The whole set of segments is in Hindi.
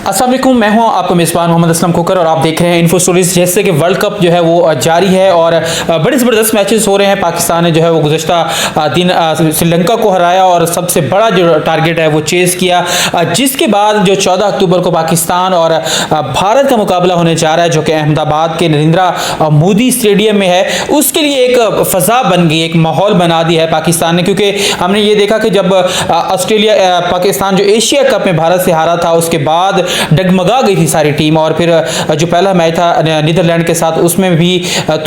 अस्सलाम वालेकुम, मैं हूं आपका मेज़बान मोहम्मद असलम खोकर और आप देख रहे हैं इन्फो स्टोरीज। जैसे कि वर्ल्ड कप जो है वो जारी है और बड़े ज़बरदस्त मैचेस हो रहे हैं। पाकिस्तान ने जो है वो गुज़श्ता दिन श्रीलंका को हराया और सबसे बड़ा जो टारगेट है वो चेज़ किया, जिसके बाद जो 14 अक्टूबर को पाकिस्तान और भारत का मुकाबला होने जा रहा है, जो कि अहमदाबाद के नरेंद्र मोदी स्टेडियम में है, उसके लिए एक फ़ज़ा बन गई, एक माहौल बना दिया है पाकिस्तान ने। क्योंकि हमने ये देखा कि जब ऑस्ट्रेलिया पाकिस्तान जो एशिया कप में भारत से हारा था, उसके बाद डगमगा गई थी सारी टीम। और फिर जो पहला मैच था नीदरलैंड के साथ, उसमें भी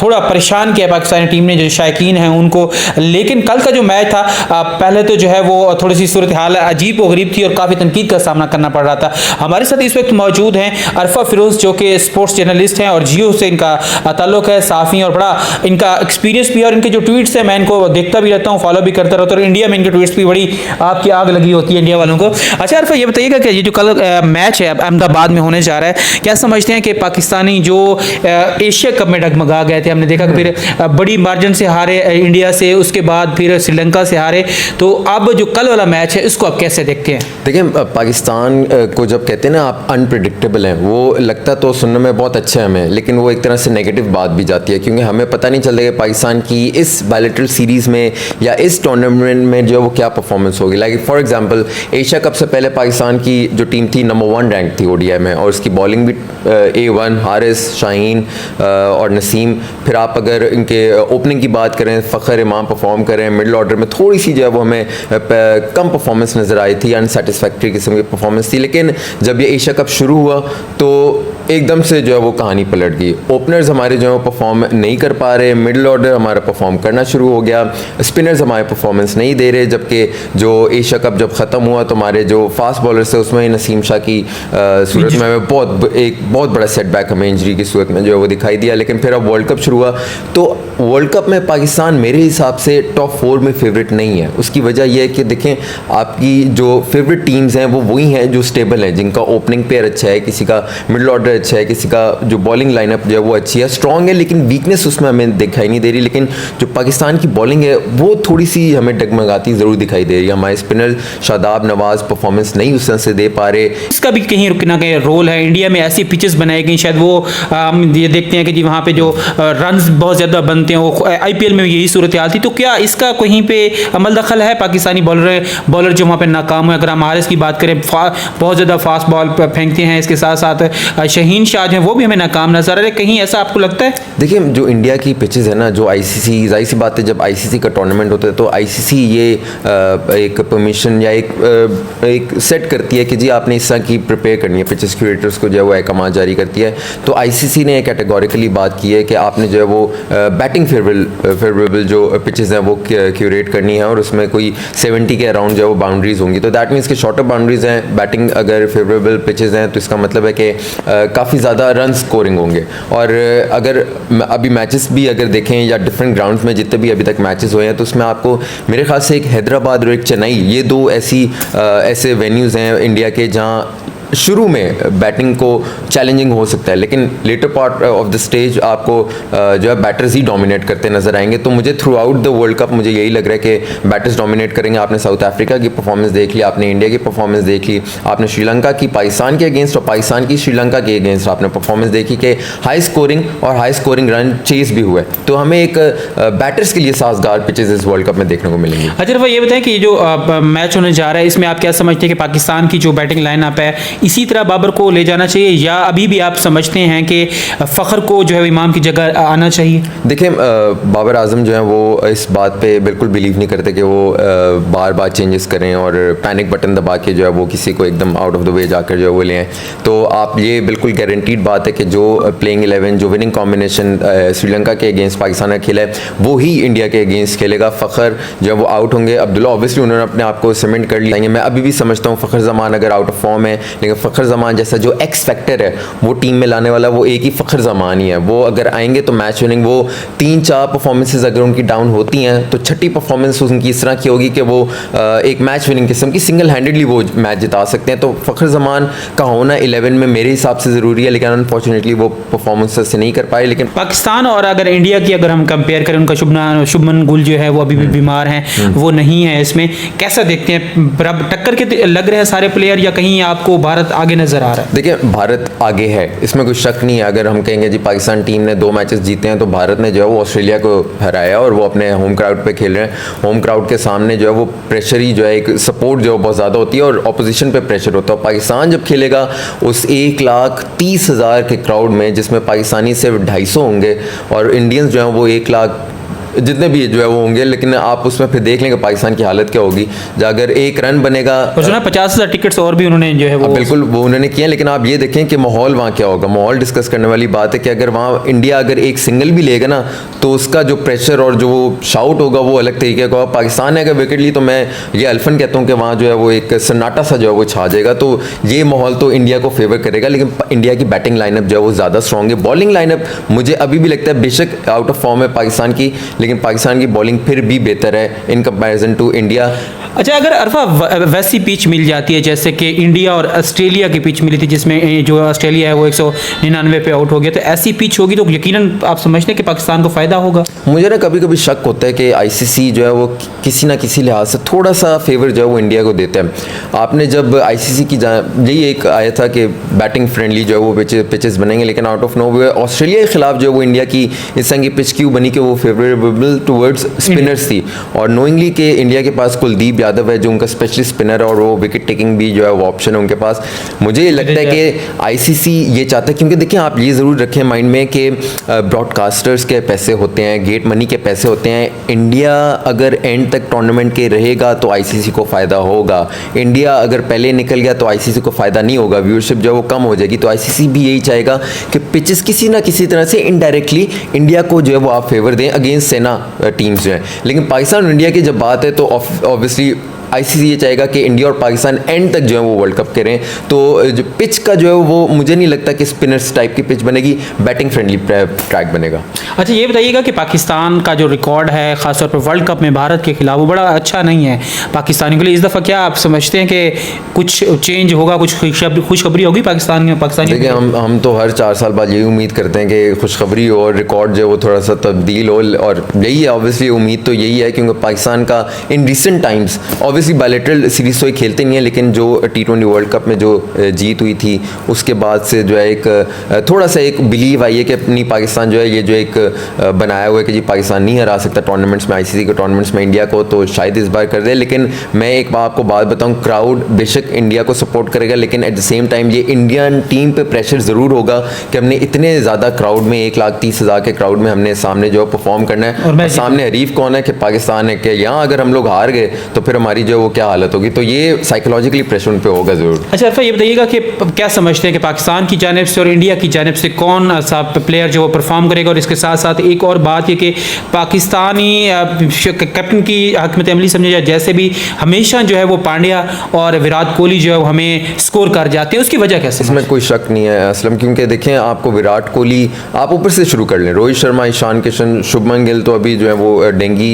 थोड़ा परेशान किया पाकिस्तानी टीम ने जो शायकीन हैं उनको। लेकिन कल का जो मैच था, पहले तो जो है वो थोड़ी सी सूरत हाल अजीब व गरीब थी और काफ़ी तनकीद का सामना करना पड़ रहा था। हमारे साथ इस वक्त मौजूद हैं अरफा फिरोज, जो कि स्पोर्ट्स जर्नलिस्ट हैं और जियो से इनका ताल्लुक है, साफ़ी और बड़ा इनका एक्सपीरियंस भी है। और इनके जो ट्वीट्स हैं मैं इनको देखता भी रहता हूँ, फॉलो भी करता रहता हूँ। और इंडिया में इनके ट्वीट्स भी बड़ी आपकी आग लगी होती है इंडिया वालों को। अच्छा अरफा, ये बताइएगा कि ये जो कल मैच है अहमदाबाद में होने जा रहा है, क्या समझते हैं कि पाकिस्तानी जो एशिया कप में डगमगा गए थे, हमने देखा कि फिर बड़ी मार्जिन से हारे इंडिया से, उसके बाद फिर श्रीलंका से हारे, तो अब जो कल वाला मैच है इसको आप कैसे देखते हैं? देखिए, पाकिस्तान को जब कहते हैं ना आप अनप्रिडिक्टेबल हैं, वो लगता तो सुनने में बहुत अच्छा है हमें, लेकिन वो एक तरह से नेगेटिव बात भी जाती है, क्योंकि हमें पता नहीं चलता कि पाकिस्तान की इस बायलैटरल सीरीज़ में या इस टूर्नामेंट में जो वो क्या परफॉर्मेंस होगी। Like for example, Asia cup से पहले पाकिस्तान की जो टीम थी नंबर 1 रैंक थी ओडीआई में, और उसकी बॉलिंग भी A1 हारिस, शाहीन और नसीम। फिर आप अगर इनके ओपनिंग की बात करें, फ़खर इमाम परफॉर्म करें। मिडिल ऑर्डर में थोड़ी सी जो है वो हमें कम परफॉर्मेंस नज़र आई थी, अनसेटिस्फैक्ट्री किस्म की परफॉर्मेंस थी। लेकिन जब ये एशिया कप शुरू हुआ तो एकदम से जो है वो कहानी पलट गई। ओपनर्स हमारे जो है वो परफॉर्म नहीं कर पा रहे, मिडिल ऑर्डर हमारा परफॉर्म करना शुरू हो गया, स्पिनर्स हमारे परफॉर्मेंस नहीं दे रहे। जबकि जो एशिया कप जब ख़त्म हुआ तो हमारे जो फास्ट बॉलर्स थे उसमें नसीम शाह की सूरत में बहुत बड़ा सेटबैक हमें इंजरी की सूरत में जो है वो दिखाई दिया। लेकिन फिर अब वर्ल्ड कप शुरू हुआ तो वर्ल्ड कप में पाकिस्तान मेरे हिसाब से टॉप 4 में फेवरेट नहीं है। उसकी वजह यह है कि देखें, आपकी जो फेवरेट टीम्स हैं वो वही हैं जो स्टेबल हैं, जिनका ओपनिंग पेयर अच्छा है, किसी का मिडिल ऑर्डर अच्छा है, किसी का जो बॉलिंग लाइनअप जो है वो अच्छी है, स्ट्रॉन्ग है, लेकिन वीकनेस उसमें हमें दिखाई नहीं दे रही। लेकिन जो पाकिस्तान की बॉलिंग है वो थोड़ी सी हमें डगमगाती ज़रूर दिखाई दे रही है। हमारे स्पिनर शादाब नवाज परफॉर्मेंस नहीं उस तरह से दे पा रहे। इसका भी कहीं ना कहीं रोल है। इंडिया में ऐसी पिचेस बनाई गई, शायद वो हम ये देखते हैं कि जी वहाँ पे जो रन्स बहुत ज़्यादा बनते हैं, वो आईपीएल में यही सूरत हाल थी। तो क्या इसका कहीं पे अमल दखल है? पाकिस्तानी बॉलर जो वहाँ पे नाकाम है। अगर हम हारिस की बात करें, बहुत ज़्यादा फास्ट बॉल फेंकते हैं, इसके साथ साथ शाहीन शाह जो है वो भी हमें नाकाम नजर आ रहे। कहीं ऐसा आपको लगता है? देखिए, जो इंडिया की पिचेस है ना, जो आईसीसी, जाहिर सी बात है जब आईसीसी का टूर्नामेंट होता है तो आईसीसी ये एक परमिशन या एक सेट करती है कि जी आपने इस तरह की प्रिपेयर करनी है, पिचेस क्यूरेटर्स को जो है वो अहकाम जारी करती है। तो आईसीसी ने कैटेगोरिकली बात की है कि आपने जो है वो बैटिंग फेवरेबल जो पिचेस हैं वो क्यूरेट करनी है, और उसमें कोई 70 के अराउंड जो है वो बाउंड्रीज होंगी। तो दैट मीन्स कि शॉर्टर बाउंड्रीज हैं, बैटिंग अगर फेवरेबल पिचेस हैं तो इसका मतलब है कि काफ़ी ज़्यादा रन स्कोरिंग होंगे। और अगर अभी मैचेस भी अगर देखें या डिफरेंट ग्राउंड्स में जितने भी अभी तक मैचेस हुए हैं, तो उसमें आपको मेरे ख्याल से एक हैदराबाद और एक चेन्नई, ये दो ऐसे वेन्यूज़ हैं इंडिया के जहाँ शुरू में बैटिंग को चैलेंजिंग हो सकता है, लेकिन latter part of the stage आपको जो है बैटर्स ही डोमिनेट करते नजर आएंगे। तो मुझे through out the world cup मुझे यही लग रहा है कि बैटर्स डोमिनेट करेंगे। आपने साउथ अफ्रीका की परफॉर्मेंस देख ली, आपने इंडिया की परफॉर्मेंस देख ली, आपने श्रीलंका की पाकिस्तान के अगेंस्ट और पाकिस्तान की श्रीलंका के अगेंस्ट आपने परफॉर्मेंस देखी कि हाई स्कोरिंग रन चेस भी हुए। तो हमें एक बैटर्स के लिए साजगार पिचेस इस वर्ल्ड कप में देखने को मिलेंगी। अच्छा भाई, ये बताएं कि जो मैच होने जा रहा है इसमें आप क्या समझते हैं कि पाकिस्तान की जो बैटिंग लाइनअप है इसी तरह बाबर को ले जाना चाहिए, या अभी भी आप समझते हैं कि फ़खर को जो है इमाम की जगह आना चाहिए? देखिए, बाबर आजम जो है वो इस बात पे बिल्कुल बिलीव नहीं करते कि वो बार बार चेंजेस करें और पैनिक बटन दबा के जो है वो किसी को एकदम आउट ऑफ द वे जाकर जो है वो ले आएँ। तो आप ये बिल्कुल गारंटीड बात है कि जो प्लेइंग 11 जो विनिंग कॉम्बिनेशन श्रीलंका के अगेंस्ट पाकिस्तान का खेला है वो ही इंडिया के अगेंस्ट खेलेगा। फ़खर जो है वो आउट होंगे। अब्दुल्ला ऑब्वियसली उन्होंने अपने आप को सीमेंट कर लिया। मैं अभी भी समझता हूँ फ़खर जमान अगर आउट ऑफ फॉर्म है, लेकिन फ़खर जमान जैसा जो एक्स फैक्टर है वो टीम में लाने वाला वो एक ही फ़खर जमान ही है। वो अगर आएंगे तो मैच विनिंग, वो 3-4 परफॉर्मेंसेस अगर उनकी डाउन होती हैं तो छठी परफॉर्मेंस उनकी इस तरह की होगी कि वो एक मैच विनिंग किस्म की सिंगल हैंडेडली वो मैच जिता सकते हैं। तो फ़खर जमान का होना 11 में मेरे हिसाब से ज़रूरी है, लेकिन अनफॉर्चुनेटली वो परफॉर्मेंस से नहीं कर पाए। लेकिन पाकिस्तान और अगर इंडिया की अगर हम कंपेयर करें, उनका शुभमन गुल जो है वो अभी भी बीमार हैं, वो नहीं है। इसमें कैसा देखते हैं? बराबर टक्कर के लग रहे हैं सारे प्लेयर, या कहीं आपको भारत भारत आगे नजर आ रहा है? देखिए, भारत आगे है, इसमें कोई शक नहीं है। अगर हम कहेंगे जी पाकिस्तान टीम ने 2 मैचेस जीते हैं, तो भारत ने जो है वो ऑस्ट्रेलिया को हराया और वो अपने होम क्राउड पे खेल रहे हैं। होम क्राउड के सामने जो है वो प्रेशर ही जो है, एक सपोर्ट जो है बहुत ज़्यादा होती है और ऑपोजिशन पे प्रेशर होता है। पाकिस्तान जब खेलेगा उस 1,30,000 के क्राउड में, जिसमें पाकिस्तानी सिर्फ 250 होंगे और इंडियंस जो हैं वो 1 लाख जितने भी जो है वो होंगे, लेकिन आप उसमें फिर देख लेंगे पाकिस्तान की हालत क्या होगी। अगर 1 रन बनेगा, और सुना 50,000 टिकट्स और भी उन्होंने जो है वो, बिल्कुल वो उन्होंने किया, लेकिन आप ये देखें कि माहौल वहाँ क्या होगा। माहौल डिस्कस करने वाली बात है कि अगर वहाँ इंडिया अगर एक सिंगल भी लेगा ना, तो उसका जो प्रेशर और जो वो शाउट होगा वो अलग तरीके का होगा। पाकिस्तान ने अगर विकेट ली तो मैं ये अल्फन कहता हूँ कि वहाँ जो है वो एक सन्नाटा सा जो है वो छा जाएगा। तो ये माहौल तो इंडिया को फेवर करेगा, लेकिन इंडिया की बैटिंग लाइनअप जो है वो ज़्यादा स्ट्रॉन्ग है। बॉलिंग लाइनअप मुझे अभी भी लगता है, बेशक आउट ऑफ फॉर्म है पाकिस्तान की, लेकिन पाकिस्तान की बॉलिंग फिर भी बेहतर है इन कंपैरिजन टू इंडिया। अच्छा, अगर अरफा वैसी पिच मिल जाती है जैसे कि इंडिया और ऑस्ट्रेलिया की पिच मिली थी, जिसमें जो ऑस्ट्रेलिया है वो 199 पे आउट हो गया, तो ऐसी पिच होगी तो यकीनन आप समझते हैं कि पाकिस्तान को फ़ायदा होगा? मुझे ना कभी कभी शक होता है कि आईसीसी जो है वो किसी ना किसी लिहाज से थोड़ा सा फेवर जो है वो इंडिया को देता है। आपने जब आईसीसी की यही एक आया था कि बैटिंग फ्रेंडली जो है वो पिचेस बनेंगे, लेकिन आउट ऑफ नोवेयर ऑस्ट्रेलिया के खिलाफ जो है वो इंडिया की इस तरह की पिच क्यों बनी कि वो फेवरेबल टुवर्ड्स स्पिनर्स थी, और नोइंगली कि इंडिया के पास कुलदीप यादव है जो उनका स्पेशलिस्ट स्पिनर है और वो विकेट टेकिंग भी जो है वो ऑप्शन है उनके पास। मुझे लगता है कि आईसीसी ये चाहता है, क्योंकि देखिए आप ये ज़रूर रखें माइंड में कि ब्रॉडकास्टर्स के पैसे होते हैं, गेट मनी के पैसे होते हैं। इंडिया अगर एंड तक टूर्नामेंट के रहेगा तो आईसीसी को फ़ायदा होगा, इंडिया अगर पहले निकल गया तो आईसीसी को फ़ायदा नहीं होगा, व्यूअरशिप जो है वो कम हो जाएगी। तो आईसीसी भी यही चाहेगा कि पिचेस किसी ना किसी तरह से इनडायरेक्टली इंडिया को जो है वो आप फेवर दें अगेंस्ट सेना टीम्स जो है। लेकिन पाकिस्तान और इंडिया की जब बात है तो ऑब्वियसली आईसीसी ये चाहेगा कि इंडिया और पाकिस्तान एंड तक जो है वो वर्ल्ड कप करें। तो जो पिच का जो है वो मुझे नहीं लगता कि स्पिनर्स टाइप की पिच बनेगी, बैटिंग फ्रेंडली ट्रैक बनेगा। अच्छा, ये बताइएगा कि पाकिस्तान का जो रिकॉर्ड है ख़ासतौर पर वर्ल्ड कप में भारत के खिलाफ, वो बड़ा अच्छा नहीं है पाकिस्तानियों के लिए इस दफ़ा। क्या आप समझते हैं कि कुछ चेंज होगा, कुछ खुशखबरी होगी पाकिस्तानी? देखिए, हम तो हर 4 साल बाद यही उम्मीद करते हैं कि खुशखबरी हो और रिकॉर्ड जो है वो थोड़ा सा तब्दील हो, और यही है ऑब्वियसली उम्मीद तो यही है, क्योंकि पाकिस्तान का in recent times obviously bilateral series तो खेलते नहीं है, लेकिन जो T20 वर्ल्ड कप में जो जीत हुई थी उसके बाद से जो है एक थोड़ा सा एक बिलीव आई है कि अपनी पाकिस्तान जो है ये जो एक बनाया हुआ है कि जी पाकिस्तान नहीं हरा सकता टूर्नामेंट्स में, आईसीसी के टूर्नामेंट्स में इंडिया को, तो शायद इस बार कर दे। लेकिन मैं एक बार आपको बात बताऊं, क्राउड बेशक इंडिया को सपोर्ट करेगा, लेकिन एट द सेम टाइम ये इंडियन टीम पे प्रेशर ज़रूर होगा कि हमने इतने ज़्यादा क्राउड में 1,30,000 के क्राउड में हमने सामने जो है परफॉर्म करना है, और सामने हरीफ कौन है कि पाकिस्तान है, कि यहाँ अगर हम लोग हार गए तो फिर हमारी जो वो क्या हालत होगी। तो ये साइकोलॉजिकली प्रेशर उन पे होगा ज़रूर। अच्छा अरफा, ये बताइएगा कि क्या समझते हैं कि पाकिस्तान की जानिब से और इंडिया की जानिब से कौन सा प्लेयर जो वो परफॉर्म करेगा? और इसके साथ साथ एक और बात ये कि पाकिस्तानी कैप्टन की हकमत अमली समझा जाए, जैसे भी हमेशा जो है वो पांड्या और विराट कोहली जो है वो हमें स्कोर कर जाते हैं, उसकी वजह कैसे? इसमें कोई शक नहीं है असलम, क्योंकि देखें आपको विराट कोहली आप ऊपर से शुरू कर लें, रोहित शर्मा, ईशान किशन, शुभमन गिल तो अभी जो है वो डेंगी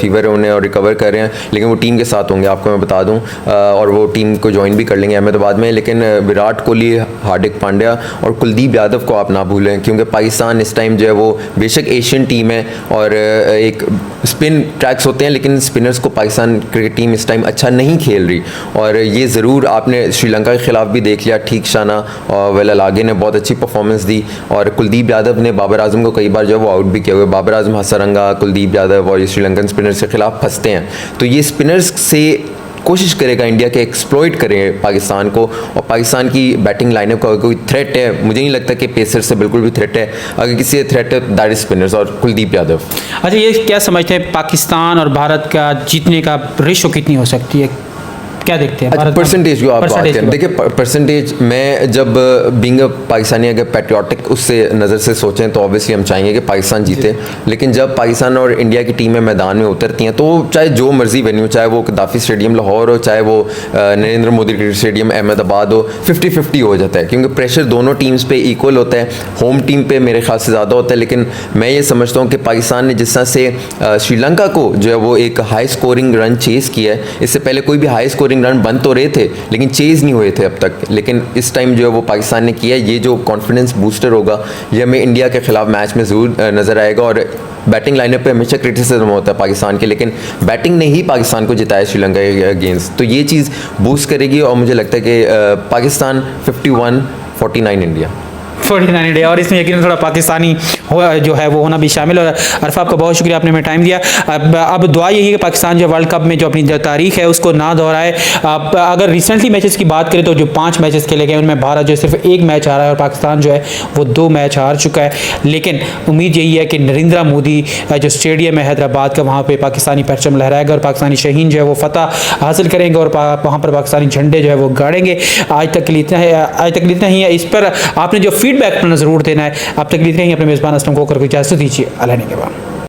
फीवर है उन्हें और रिकवर कर रहे हैं, लेकिन वो टीम के साथ होंगे आपको मैं बता दूं, और वो टीम को ज्वाइन भी कर लेंगे अहमदाबाद में। लेकिन विराट कोहली, हार्दिक पांड्या और कुलदीप यादव को आप ना भूलें, क्योंकि पाकिस्तान इस टाइम जो है वो बेशक एशियन टीम है और एक स्पिन ट्रैक्स होते हैं, लेकिन स्पिनर्स को पाकिस्तान क्रिकेट टीम इस टाइम अच्छा नहीं खेल रही, और ये ज़रूर आपने श्रीलंका के खिलाफ भी देख लिया, ठीक शाना और वेलालागे ने बहुत अच्छी परफॉर्मेंस दी, और कुलदीप यादव ने बाबर आजम को कई बार जो है वो आउट भी किया हुआ है। बाबर आजम, हसरंगा, कुलदीप यादव और ये श्रीलंकन स्पिनर्स के खिलाफ फंसते हैं, तो ये स्पिनर्स से कोशिश करेगा इंडिया के एक्सप्लॉइट करें पाकिस्तान को, और पाकिस्तान की बैटिंग लाइनअप का कोई थ्रेट है, मुझे नहीं लगता कि पेसर से बिल्कुल भी थ्रेट है, अगर किसी से थ्रेट है दैट इज स्पिनर्स और कुलदीप यादव। अच्छा, ये क्या समझते हैं पाकिस्तान और भारत का जीतने का रेशो कितनी हो सकती है, क्या देखते हैं? अच्छा, परसेंटेज जो आप बात करें, देखिए परसेंटेज में जब बिंग पाकिस्तानी अगर पैट्रियोटिक उससे नज़र से सोचें तो ऑब्वियसली हम चाहेंगे कि पाकिस्तान जीते, लेकिन जब पाकिस्तान और इंडिया की टीमें मैदान में उतरती हैं तो चाहे जो मर्जी वेन्यू, चाहे वो गद्दाफी स्टेडियम लाहौर हो, चाहे वो नरेंद्र मोदी क्रिकेट स्टेडियम अहमदाबाद हो, 50-50 हो जाता है, क्योंकि प्रेशर दोनों टीम्स पे इक्वल होता है। होम टीम पे मेरे ख्याल से ज़्यादा होता है, लेकिन मैं ये समझता हूँ कि पाकिस्तान ने जिस तरह से श्रीलंका को जो है वो एक हाई स्कोरिंग रन चेस किया है, इससे पहले कोई भी हाई स्कोरिंग रन बन तो रहे थे लेकिन चेज नहीं हुए थे अब तक, लेकिन इस टाइम जो है वो पाकिस्तान ने किया, ये जो कॉन्फिडेंस बूस्टर होगा ये हमें इंडिया के खिलाफ मैच में ज़रूर नज़र आएगा, और बैटिंग लाइनअप पे हमेशा क्रिटिसिज्म होता है पाकिस्तान के, लेकिन बैटिंग ने ही पाकिस्तान को जिताया श्रीलंका के अगेंस्ट, तो ये चीज़ बूस्ट करेगी और मुझे लगता है कि पाकिस्तान 51-49 इंडिया 49 इंडिया, और इसमें यकीन थोड़ा पाकिस्तानी जो है वो होना भी शामिल। और अरफा आपका बहुत शुक्रिया, आपने हमें टाइम दिया। अब दुआ यही है कि पाकिस्तान जो वर्ल्ड कप में जो अपनी जो तारीख है उसको ना दोहराए। अब अगर रिसेंटली मैचेस की बात करें तो जो 5 मैचेस खेले गए उनमें भारत जो सिर्फ 1 मैच हारा है और पाकिस्तान जो है वो 2 मैच हार चुका है। लेकिन उम्मीद यही है कि नरेंद्र मोदी जो स्टेडियम है हैदराबाद का, वहाँ पर पाकिस्तानी परचम लहराएगा और पाकिस्तानी शहीन जो है वो फतह हासिल करेंगे और वहाँ पर पाकिस्तानी झंडे जो है वो गाड़ेंगे। आज तक इतना ही है। इस पर आपने जो फीडबैक अपना ज़रूर देना है। अब तक इतना ही, अपने मेज़बान असलम को इजाज़त दीजिए। अल्लाह ने के बाद।